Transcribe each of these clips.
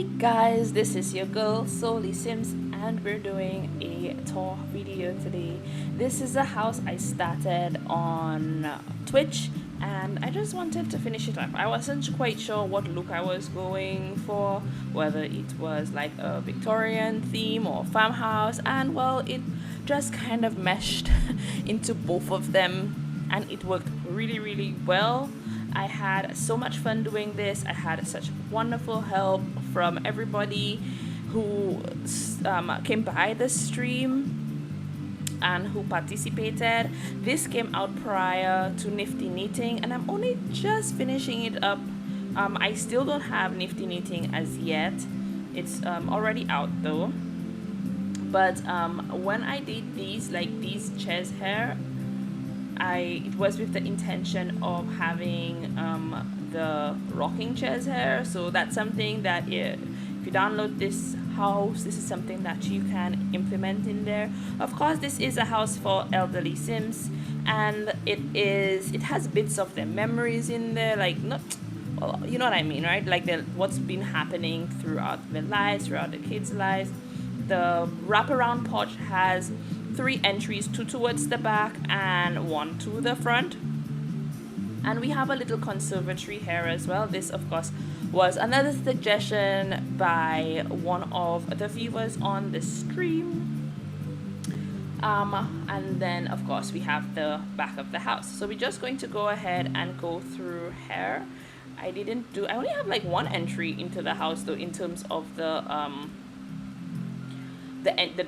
Hey guys, this is your girl SolieSims and we're doing a tour video today. This is a house I started on Twitch and I just wanted to finish it up. I wasn't quite sure what look I was going for, whether it was like a Victorian theme or farmhouse, and well, it just kind of meshed into both of them and it worked really well. I had so much fun doing this. I had such wonderful help from everybody who came by the stream and who participated. This came out prior to Nifty Knitting, and I'm only just finishing it up. I still don't have Nifty Knitting as yet. It's already out though. But when I did these chairs here, it was with the intention of having the rocking chairs here. So that's something that if you download this house, this is something that you can implement in there. Of course, this is a house for elderly Sims, and it has bits of their memories in there, like not, well, you know what I mean, right? Like what's been happening throughout their lives, throughout the kids' lives. The wraparound porch has 3 entries, 2 towards the back and 1 to the front, and we have a little conservatory here as well. This of course was another suggestion by one of the viewers on the stream. And then of course we have the back of the house, so we're just going to go ahead and go through here. I only have like 1 entry into the house though, in terms of the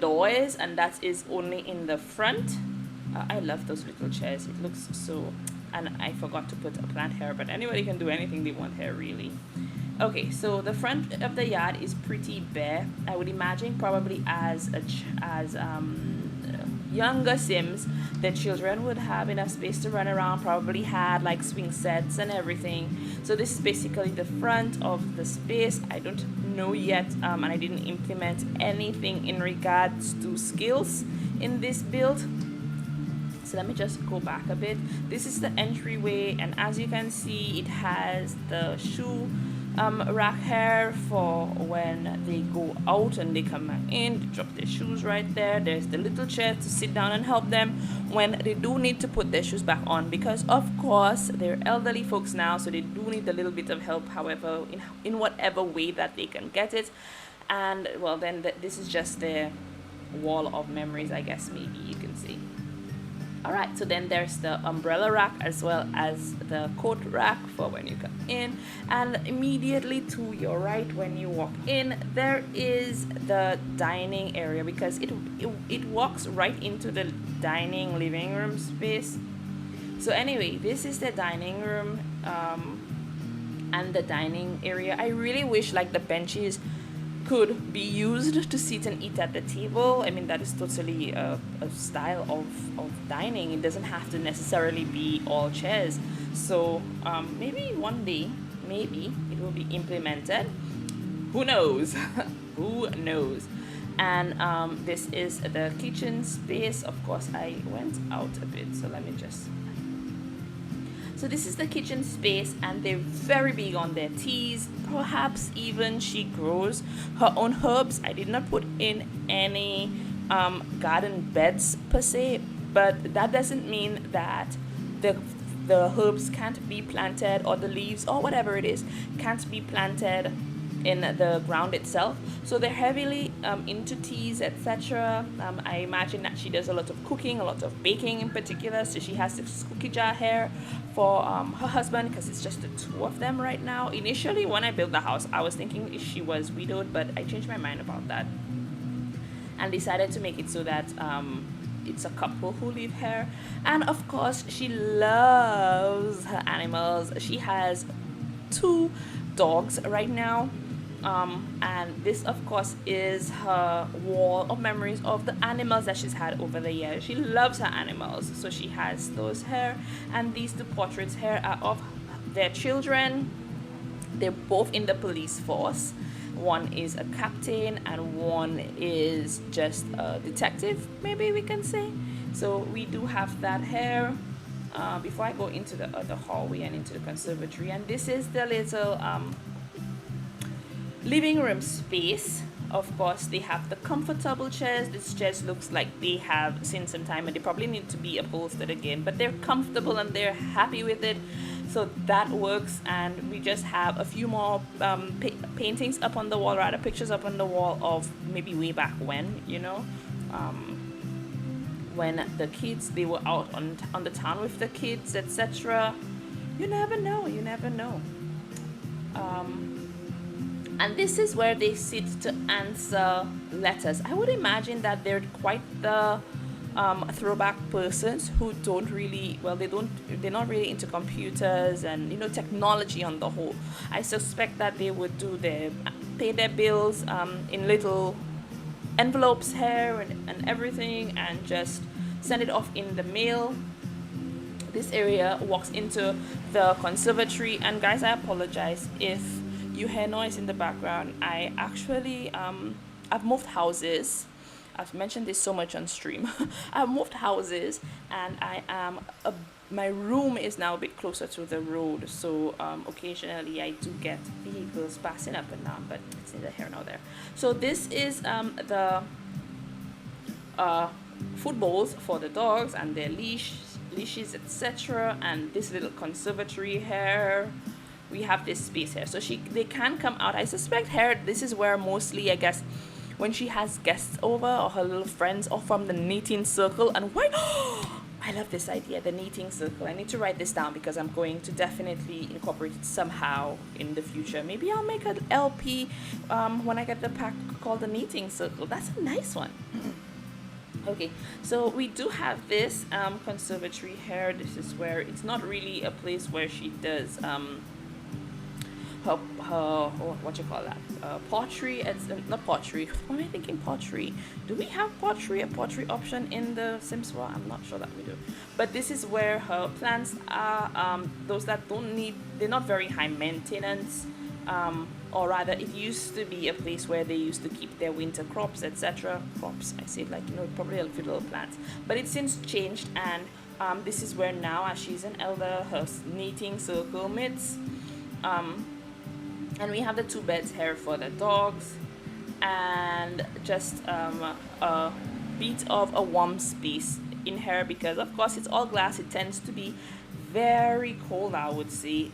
doors, and that is only in the front. I love those little chairs. It looks so, and I forgot to put a plant here, but anybody can do anything they want here really. Okay, so the front of the yard is pretty bare. I would imagine probably as younger Sims, the children would have enough space to run around, probably had like swing sets and everything. So this is basically the front of the space. I don't know yet, and I didn't implement anything in regards to skills in this build. So let me just go back a bit. This is the entryway, and as you can see, it has the shoe rack here for when they go out and they come back in, they drop their shoes right there. There's the little chair to sit down and help them when they do need to put their shoes back on, because of course they're elderly folks now, so they do need a little bit of help, however, in whatever way that they can get it. And well, then this is just their wall of memories, I guess, maybe you can see. Alright, so then there's the umbrella rack as well as the coat rack for when you come in, and immediately to your right when you walk in there is the dining area, because it walks right into the dining living room space. So anyway, this is the dining room and the dining area. I really wish like the benches could be used to sit and eat at the table. I mean, that is totally a style of dining. It doesn't have to necessarily be all chairs. So maybe one day, maybe it will be implemented. Who knows? Who knows? And this is the kitchen space. Of course, I went out a bit, so let me just... So this is the kitchen space, and they're very big on their teas. Perhaps even she grows her own herbs. I did not put in any garden beds per se, but that doesn't mean that the herbs can't be planted, or the leaves or whatever it is can't be planted in the ground itself. So they're heavily into teas, etc. I imagine that she does a lot of cooking, a lot of baking in particular, so she has this cookie jar here for her husband, because it's just the 2 of them right now. Initially when I built the house, I was thinking she was widowed, but I changed my mind about that and decided to make it so that it's a couple who live here. And of course she loves her animals. She has 2 dogs right now, and this of course is her wall of memories of the animals that she's had over the years. She loves her animals, so she has those here, and these 2 portraits here are of their children. They're both in the police force. One is a captain and one is just a detective, maybe we can say. So we do have that here. Before I go into the other hallway and into the conservatory, and this is the little living room space. Of course, they have the comfortable chairs. These chairs looks like they have seen some time and they probably need to be upholstered again, but they're comfortable and they're happy with it, so that works. And we just have a few more paintings up on the wall, rather pictures up on the wall of maybe way back when, when the kids, they were out on the town with the kids, etc. You never know, you never know. And this is where they sit to answer letters. I would imagine that they're quite the throwback persons who don't really, well, they're not really into computers and technology on the whole. I suspect that they would pay their bills in little envelopes here and everything, and just send it off in the mail. This area walks into the conservatory, and guys, I apologize if you hear noise in the background. I actually I've moved houses. I've mentioned this so much on stream. I've moved houses, and my room is now a bit closer to the road, so occasionally I do get vehicles passing up and down, but it's neither here nor there. So this is the food bowls for the dogs and their leashes, etc. And this little conservatory here, we have this space here, so they can come out. I suspect here this is where mostly, I guess, when she has guests over or her little friends or from the knitting circle. And why I love this idea, the knitting circle. I need to write this down because I'm going to definitely incorporate it somehow in the future. Maybe I'll make an LP when I get the pack called the knitting circle. That's a nice one. Okay, so we do have this conservatory here. This is where it's not really a place where she does her what you call that, pottery. It's not pottery. What am I thinking? Pottery. Do we have a pottery option in the Sims 4? I'm not sure that we do. But this is where her plants are, those that don't need, they're not very high maintenance, or rather it used to be a place where they used to keep their winter crops, etc. Crops, I say it like, probably a few little plants, but it's since changed. And this is where now, as she's an elder, her knitting circle meets. And we have the 2 beds here for the dogs, and just a bit of a warm space in here, because of course it's all glass. It tends to be very cold, I would say,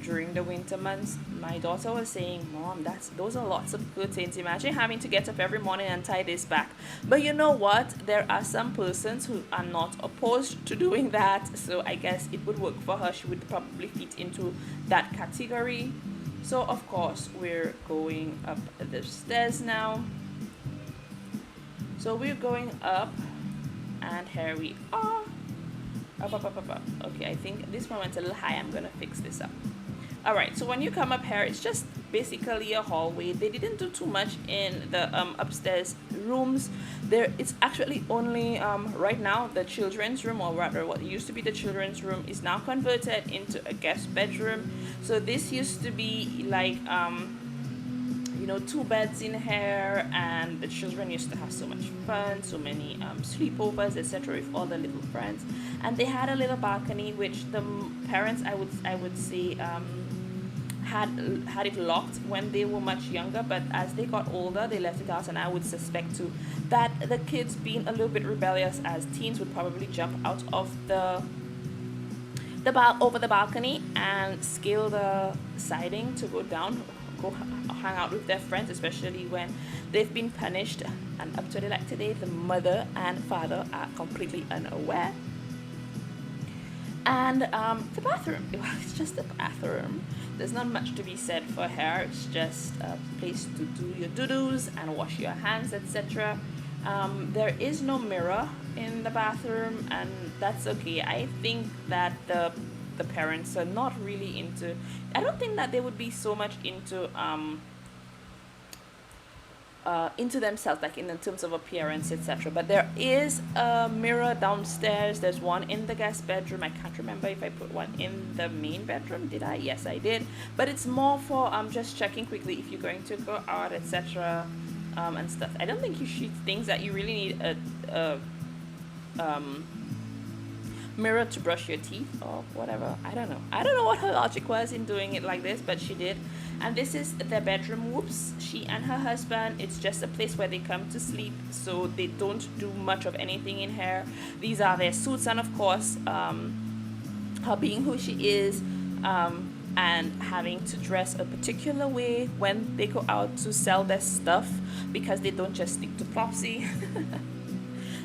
during the winter months. My daughter was saying, Mom, those are lots of curtains. Imagine having to get up every morning and tie this back. But you know what? There are some persons who are not opposed to doing that, so I guess it would work for her. She would probably fit into that category. So of course we're going up the stairs now. So we're going up, and here we are. Up. Okay, I think this one went a little high. I'm gonna fix this up. All right, so when you come up here, it's just basically a hallway. They didn't do too much in the upstairs rooms. It's actually only right now the children's room, or rather what used to be the children's room, is now converted into a guest bedroom. So this used to be like 2 beds in here, and the children used to have so much fun, so many sleepovers, etc. with all the little friends. And they had a little balcony, which the parents, I would say, had it locked when they were much younger, but as they got older they left it out. And I would suspect too that the kids, being a little bit rebellious as teens, would probably jump out of over the balcony and scale the siding to go hang out with their friends, especially when they've been punished. And up to today, the mother and father are completely unaware. And the bathroom, well, it's just a bathroom. There's not much to be said for her. It's just a place to do your doo-doos and wash your hands, etc. There is no mirror in the bathroom, and that's okay. I think that the parents are not really into, I don't think that they would be so much into themselves, like in terms of appearance, etc. But there is a mirror downstairs. There's one in the guest bedroom. I can't remember if I put one in the main bedroom. Did I? Yes, I did. But it's more for just checking quickly if you're going to go out, etc. And stuff. I don't think she thinks that you really need a mirror to brush your teeth or whatever. I don't know what her logic was in doing it like this, but she did. And this is their bedroom. Whoops, she and her husband, it's just a place where they come to sleep, so they don't do much of anything in here. These are their suits, and of course her being who she is, and having to dress a particular way when they go out to sell their stuff, because they don't just stick to Popsy.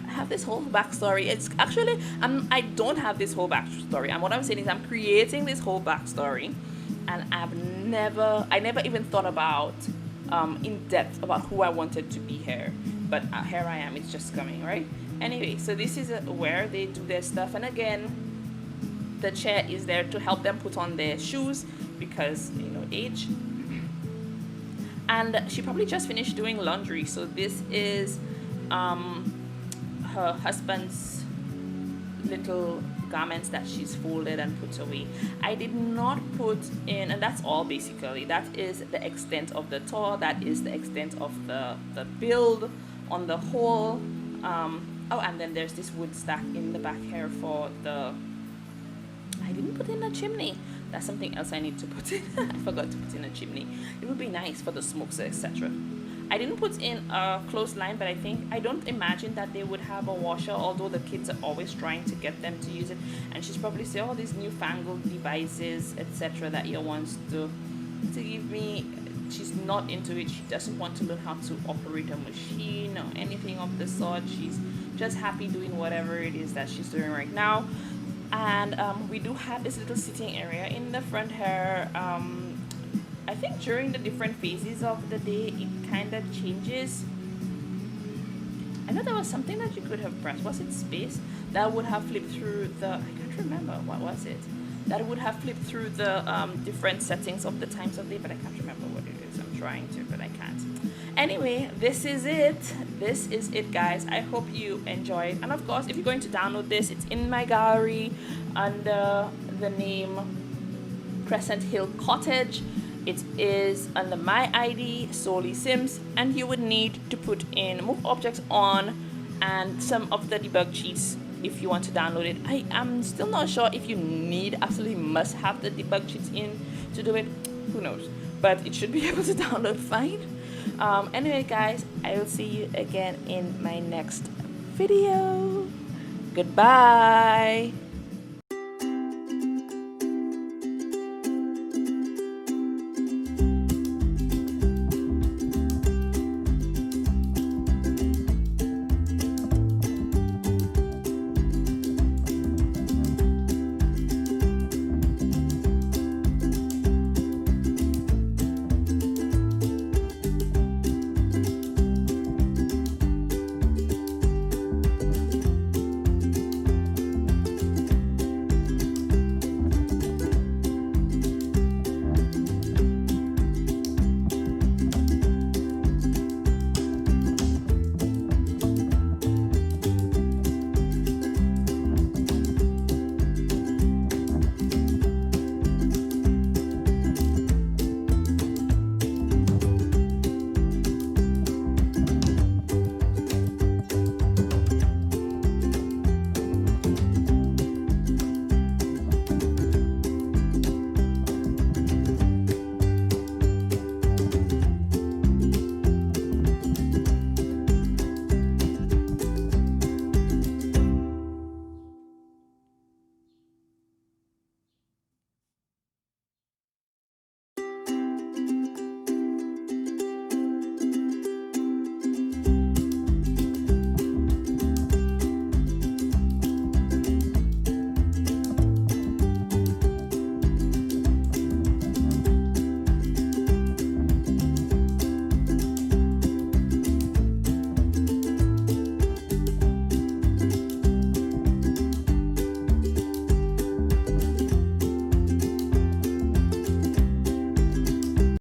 I have this whole backstory. It's actually I don't have this whole backstory, and what I'm saying is I'm creating this whole backstory, and I never even thought about in depth about who I wanted to be here, but here I am. It's just coming, right? Anyway, so this is where they do their stuff, and again, the chair is there to help them put on their shoes because, you know, age. And she probably just finished doing laundry, so this is her husband's little garments that she's folded and put away. I did not put in, and that's all basically. That is the extent of the tour. That is the extent of the build on the whole. Oh, and then there's this wood stack in the back here for the, I didn't put in a chimney. That's something else I need to put in. I forgot to put in a chimney. It would be nice for the smokes, etc. I didn't put in a clothesline, but I don't imagine that they would have a washer, although the kids are always trying to get them to use it. And she's probably saying all these newfangled devices, etc. that you wants to give me. She's not into it. She doesn't want to learn how to operate a machine or anything of the sort. She's just happy doing whatever it is that she's doing right now. And we do have this little sitting area in the front here. I think during the different phases of the day, it kind of changes. I know there was something that you could have pressed. Was it space? That would have flipped through the, I can't remember, what was it? That would have flipped through the different settings of the times of day, but I can't remember what it is. I'm trying to, but I can't. Anyway, this is it. This is it, guys. I hope you enjoyed. And of course, if you're going to download this, it's in my gallery under the name Crescent Hill Cottage. It is under my ID SolieSims, and you would need to put in move objects on and some of the debug cheats if you want to download it. I am still not sure if you absolutely must have the debug cheats in to do it. Who knows? But it should be able to download fine. Anyway, guys, I will see you again in my next video. Goodbye.